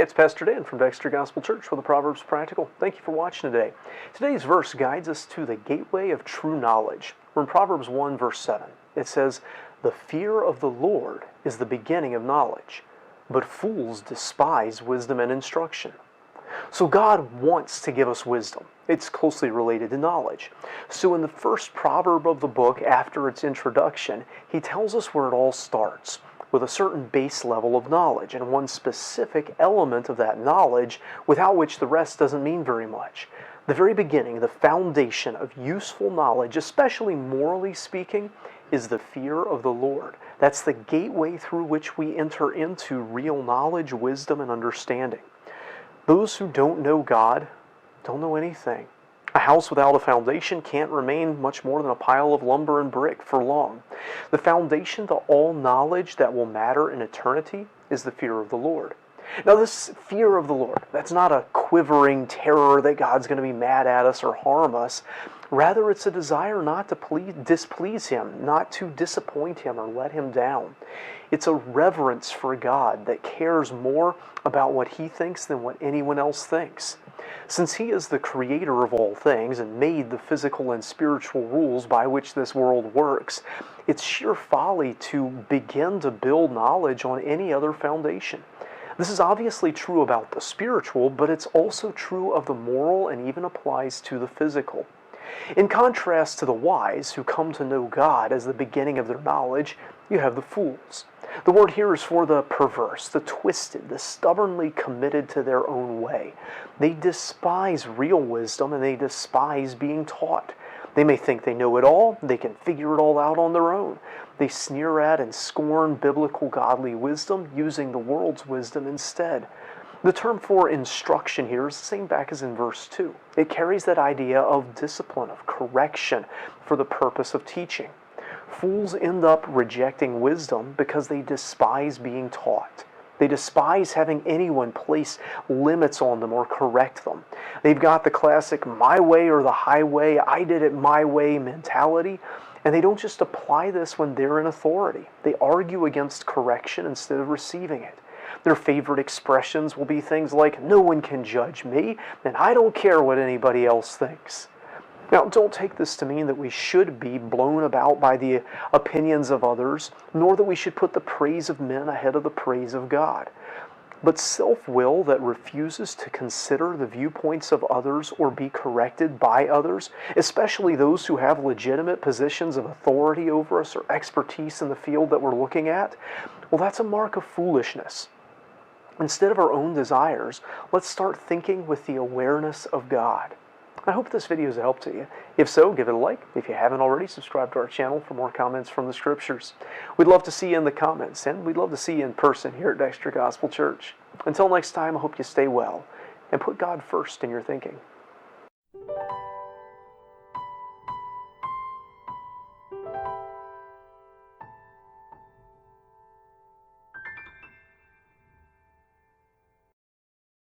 Hey, it's Pastor Dan from Dexter Gospel Church with the Proverbs Practical. Thank you for watching today. Today's verse guides us to the gateway of true knowledge. We're in Proverbs 1, verse 7. It says, "The fear of the Lord is the beginning of knowledge, but fools despise wisdom and instruction." So God wants to give us wisdom. It's closely related to knowledge. So in the first proverb of the book, after its introduction, he tells us where it all starts, with a certain base level of knowledge, and one specific element of that knowledge without which the rest doesn't mean very much. The very beginning, the foundation of useful knowledge, especially morally speaking, is the fear of the Lord. That's the gateway through which we enter into real knowledge, wisdom, and understanding. Those who don't know God don't know anything. A house without a foundation can't remain much more than a pile of lumber and brick for long. The foundation to all knowledge that will matter in eternity is the fear of the Lord. Now, this fear of the Lord, that's not a quivering terror that God's going to be mad at us or harm us. Rather, it's a desire not to displease Him, not to disappoint Him or let Him down. It's a reverence for God that cares more about what He thinks than what anyone else thinks. Since He is the creator of all things and made the physical and spiritual rules by which this world works, it's sheer folly to begin to build knowledge on any other foundation. This is obviously true about the spiritual, but it's also true of the moral and even applies to the physical. In contrast to the wise who come to know God as the beginning of their knowledge, you have the fools. The word here is for the perverse, the twisted, the stubbornly committed to their own way. They despise real wisdom and they despise being taught. They may think they know it all, they can figure it all out on their own. They sneer at and scorn biblical godly wisdom, using the world's wisdom instead. The term for instruction here is the same back as in verse 2. It carries that idea of discipline, of correction, for the purpose of teaching. Fools end up rejecting wisdom because they despise being taught. They despise having anyone place limits on them or correct them. They've got the classic my way or the highway, I did it my way mentality, and they don't just apply this when they're in authority. They argue against correction instead of receiving it. Their favorite expressions will be things like, "No one can judge me, and I don't care what anybody else thinks." Now, don't take this to mean that we should be blown about by the opinions of others, nor that we should put the praise of men ahead of the praise of God. But self-will that refuses to consider the viewpoints of others or be corrected by others, especially those who have legitimate positions of authority over us or expertise in the field that we're looking at, well, that's a mark of foolishness. Instead of our own desires, let's start thinking with the awareness of God. I hope this video is a help to you. If so, give it a like. If you haven't already, subscribe to our channel for more comments from the Scriptures. We'd love to see you in the comments, and we'd love to see you in person here at Dexter Gospel Church. Until next time, I hope you stay well and put God first in your thinking.